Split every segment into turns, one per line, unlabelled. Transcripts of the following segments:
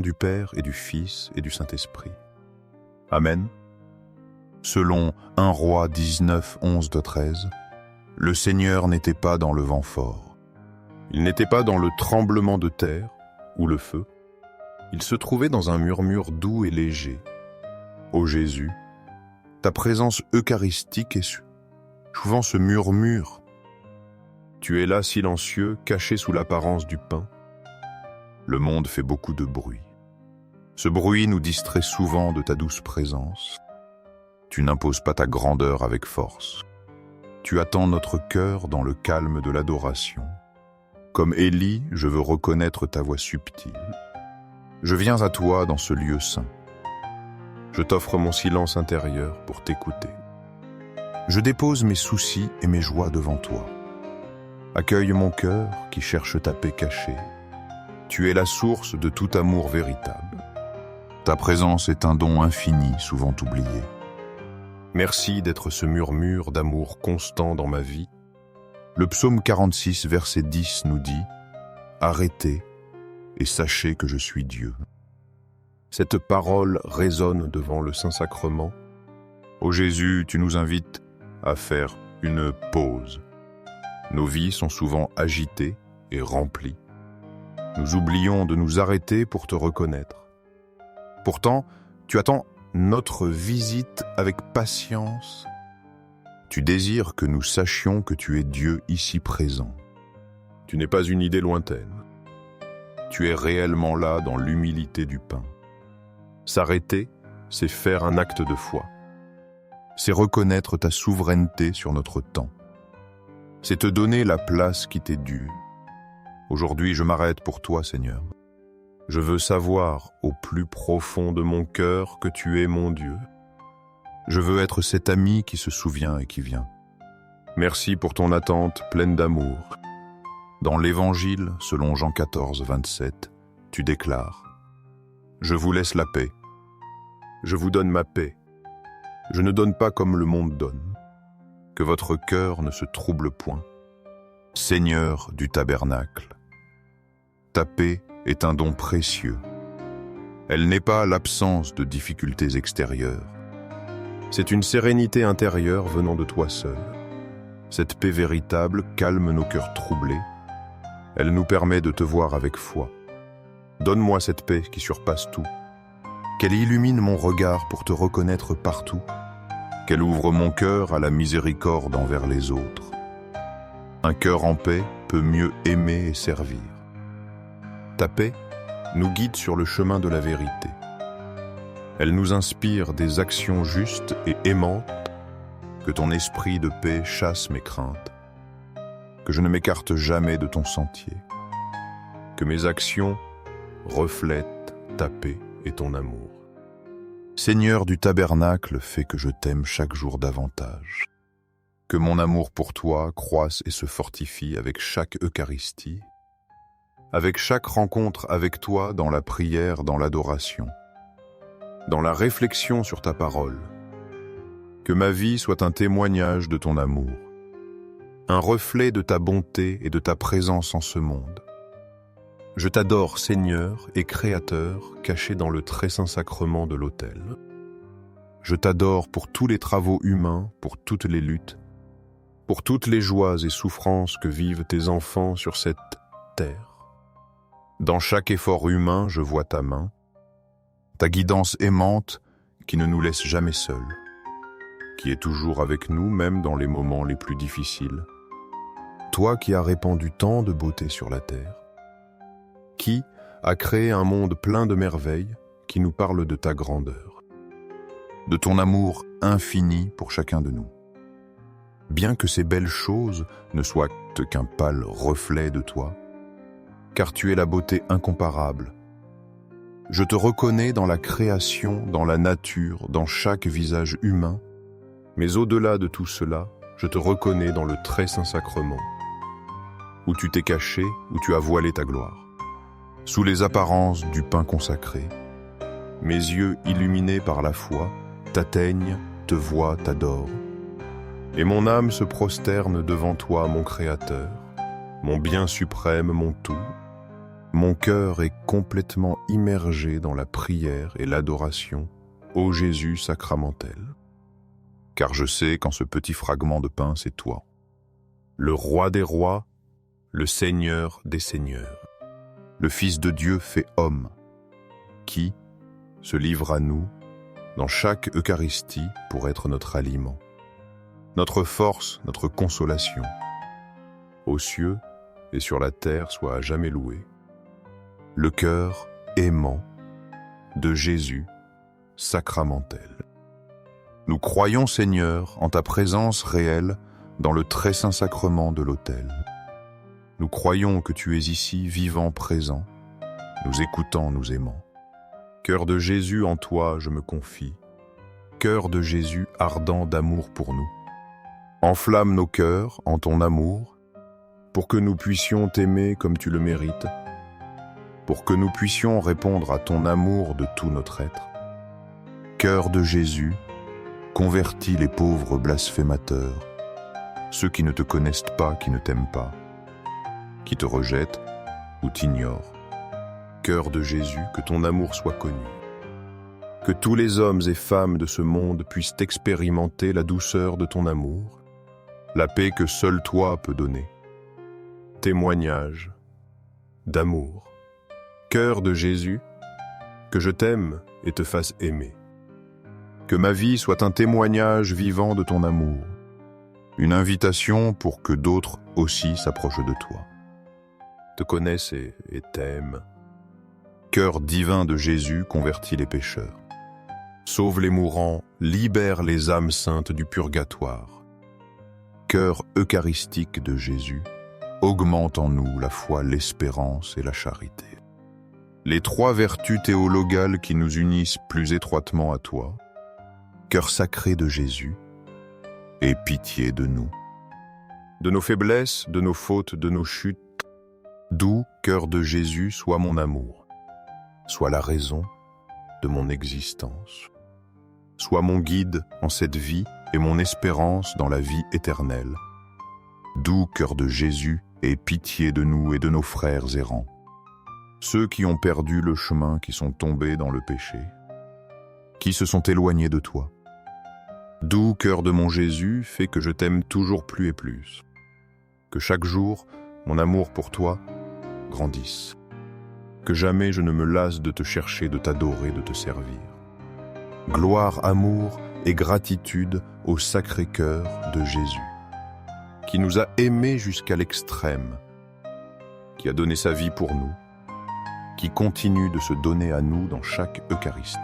du Père et du Fils et du Saint-Esprit. Amen. Selon 1 Roi 19, 11-13, le Seigneur n'était pas dans le vent fort. Il n'était pas dans le tremblement de terre ou le feu. Il se trouvait dans un murmure doux et léger. Ô Jésus, ta présence eucharistique est souvent ce murmure. Tu es là silencieux, caché sous l'apparence du pain. Le monde fait beaucoup de bruit. Ce bruit nous distrait souvent de ta douce présence. Tu n'imposes pas ta grandeur avec force. Tu attends notre cœur dans le calme de l'adoration. Comme Élie, je veux reconnaître ta voix subtile. Je viens à toi dans ce lieu saint. Je t'offre mon silence intérieur pour t'écouter. Je dépose mes soucis et mes joies devant toi. Accueille mon cœur qui cherche ta paix cachée. Tu es la source de tout amour véritable. Ta présence est un don infini, souvent oublié. Merci d'être ce murmure d'amour constant dans ma vie. Le psaume 46, verset 10 nous dit « Arrêtez et sachez que je suis Dieu ». Cette parole résonne devant le Saint-Sacrement. Ô Jésus, tu nous invites à faire une pause. Nos vies sont souvent agitées et remplies. Nous oublions de nous arrêter pour te reconnaître. Pourtant, tu attends notre visite avec patience. Tu désires que nous sachions que tu es Dieu ici présent. Tu n'es pas une idée lointaine. Tu es réellement là dans l'humilité du pain. S'arrêter, c'est faire un acte de foi. C'est reconnaître ta souveraineté sur notre temps. C'est te donner la place qui t'est due. Aujourd'hui, je m'arrête pour toi, Seigneur. Je veux savoir au plus profond de mon cœur que tu es mon Dieu. Je veux être cet ami qui se souvient et qui vient. Merci pour ton attente pleine d'amour. Dans l'Évangile, selon Jean 14, 27, tu déclares « Je vous laisse la paix. Je vous donne ma paix. Je ne donne pas comme le monde donne. Que votre cœur ne se trouble point. Seigneur du tabernacle, ta paix est un don précieux. Elle n'est pas l'absence de difficultés extérieures. C'est une sérénité intérieure venant de toi seul. Cette paix véritable calme nos cœurs troublés. Elle nous permet de te voir avec foi. Donne-moi cette paix qui surpasse tout. Qu'elle illumine mon regard pour te reconnaître partout. Qu'elle ouvre mon cœur à la miséricorde envers les autres. Un cœur en paix peut mieux aimer et servir. Ta paix nous guide sur le chemin de la vérité. Elle nous inspire des actions justes et aimantes. Que ton esprit de paix chasse mes craintes. Que je ne m'écarte jamais de ton sentier. Que mes actions reflètent ta paix et ton amour. Seigneur du tabernacle, fais que je t'aime chaque jour davantage. Que mon amour pour toi croisse et se fortifie avec chaque Eucharistie, avec chaque rencontre avec toi dans la prière, dans l'adoration, dans la réflexion sur ta parole. Que ma vie soit un témoignage de ton amour, un reflet de ta bonté et de ta présence en ce monde. Je t'adore, Seigneur et Créateur, caché dans le très saint sacrement de l'autel. Je t'adore pour tous les travaux humains, pour toutes les luttes, pour toutes les joies et souffrances que vivent tes enfants sur cette terre. Dans chaque effort humain, je vois ta main, ta guidance aimante qui ne nous laisse jamais seuls, qui est toujours avec nous même dans les moments les plus difficiles. Toi qui as répandu tant de beauté sur la terre, qui a créé un monde plein de merveilles qui nous parle de ta grandeur, de ton amour infini pour chacun de nous. Bien que ces belles choses ne soient qu'un pâle reflet de toi, car tu es la beauté incomparable. Je te reconnais dans la création, dans la nature, dans chaque visage humain, mais au-delà de tout cela, je te reconnais dans le très saint sacrement, où tu t'es caché, où tu as voilé ta gloire. Sous les apparences du pain consacré, mes yeux illuminés par la foi t'atteignent, te voient, t'adorent. Et mon âme se prosterne devant toi, mon Créateur, mon bien suprême, mon tout. Mon cœur est complètement immergé dans la prière et l'adoration ô Jésus sacramentel. Car je sais qu'en ce petit fragment de pain, c'est toi, le roi des rois, le Seigneur des seigneurs, le Fils de Dieu fait homme, qui se livre à nous dans chaque Eucharistie pour être notre aliment, notre force, notre consolation. Aux cieux et sur la terre soit à jamais loué le cœur aimant de Jésus sacramentel. Nous croyons, Seigneur, en ta présence réelle dans le très saint sacrement de l'autel. Nous croyons que tu es ici, vivant, présent, nous écoutant, nous aimant. Cœur de Jésus, en toi je me confie. Cœur de Jésus ardent d'amour pour nous. Enflamme nos cœurs en ton amour, pour que nous puissions t'aimer comme tu le mérites, pour que nous puissions répondre à ton amour de tout notre être. Cœur de Jésus, convertis les pauvres blasphémateurs, ceux qui ne te connaissent pas, qui ne t'aiment pas, qui te rejettent ou t'ignorent. Cœur de Jésus, que ton amour soit connu. Que tous les hommes et femmes de ce monde puissent expérimenter la douceur de ton amour, la paix que seul toi peux donner. Témoignage d'amour. Cœur de Jésus, que je t'aime et te fasse aimer. Que ma vie soit un témoignage vivant de ton amour, une invitation pour que d'autres aussi s'approchent de toi, te connaissent et t'aiment. Cœur divin de Jésus, convertis les pécheurs. Sauve les mourants, libère les âmes saintes du purgatoire. Cœur eucharistique de Jésus, augmente en nous la foi, l'espérance et la charité. Les trois vertus théologales qui nous unissent plus étroitement à toi. Cœur sacré de Jésus, aie pitié de nous. De nos faiblesses, de nos fautes, de nos chutes, doux cœur de Jésus, sois mon amour, sois la raison de mon existence. Sois mon guide en cette vie et mon espérance dans la vie éternelle. Doux cœur de Jésus, aie pitié de nous et de nos frères errants, ceux qui ont perdu le chemin, qui sont tombés dans le péché, qui se sont éloignés de toi. Doux cœur de mon Jésus, fais que je t'aime toujours plus et plus, que chaque jour, mon amour pour toi grandisse, que jamais je ne me lasse de te chercher, de t'adorer, de te servir. Gloire, amour et gratitude au Sacré-Cœur de Jésus, qui nous a aimés jusqu'à l'extrême, qui a donné sa vie pour nous, qui continue de se donner à nous dans chaque Eucharistie.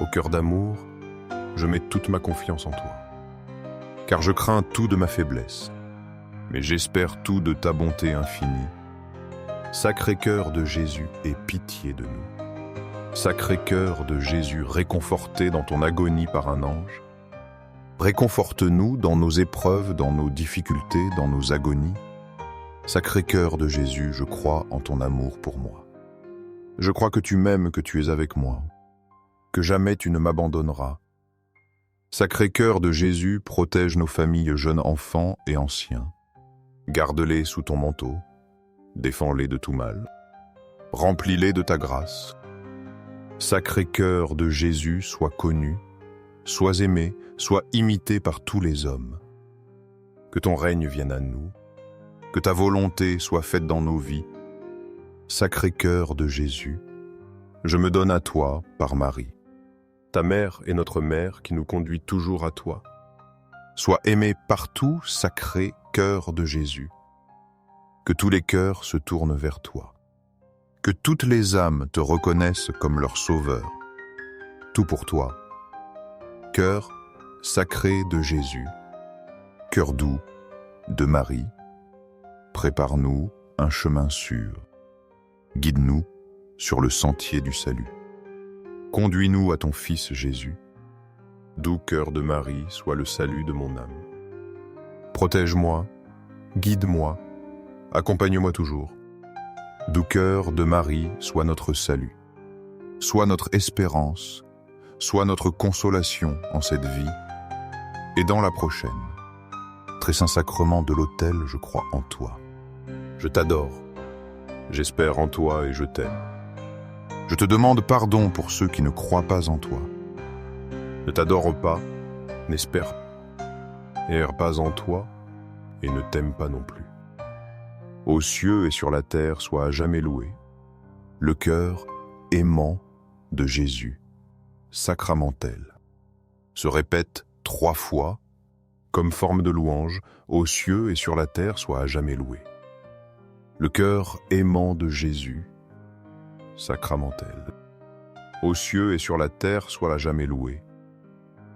Au cœur d'amour, je mets toute ma confiance en toi, car je crains tout de ma faiblesse, mais j'espère tout de ta bonté infinie. Sacré-Cœur de Jésus, aie pitié de nous. Sacré-Cœur de Jésus, réconforté dans ton agonie par un ange, réconforte-nous dans nos épreuves, dans nos difficultés, dans nos agonies. Sacré-Cœur de Jésus, je crois en ton amour pour moi. Je crois que tu m'aimes, que tu es avec moi, que jamais tu ne m'abandonneras. Sacré-Cœur de Jésus, protège nos familles, jeunes enfants et anciens. Garde-les sous ton manteau, défends-les de tout mal. Remplis-les de ta grâce. Sacré-Cœur de Jésus, sois connu, sois aimé, sois imité par tous les hommes. Que ton règne vienne à nous, que ta volonté soit faite dans nos vies. Sacré-Cœur de Jésus, je me donne à toi par Marie, ta mère est notre mère qui nous conduit toujours à toi. Sois aimé partout, sacré cœur de Jésus. Que tous les cœurs se tournent vers toi. Que toutes les âmes te reconnaissent comme leur sauveur. Tout pour toi. Cœur sacré de Jésus. Cœur doux de Marie. Prépare-nous un chemin sûr. Guide-nous sur le sentier du salut. Conduis-nous à ton Fils Jésus. Doux cœur de Marie, sois le salut de mon âme. Protège-moi, guide-moi, accompagne-moi toujours. Doux cœur de Marie, sois notre salut. Sois notre espérance, sois notre consolation en cette vie et dans la prochaine. Très saint sacrement de l'autel, je crois en toi. Je t'adore, J'espère en toi et je t'aime. Je te demande pardon pour ceux qui ne croient pas en toi. Ne t'adorent pas, n'espèrent pas en toi et ne t'aiment pas non plus. Aux cieux et sur la terre sois à jamais loué le cœur aimant de Jésus, sacramentel. Se répète 3 fois, comme forme de louange, aux cieux et sur la terre sois à jamais loué le cœur aimant de Jésus, sacramentel. Aux cieux et sur la terre sois à jamais loué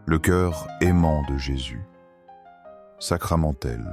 le cœur aimant de Jésus, sacramentel.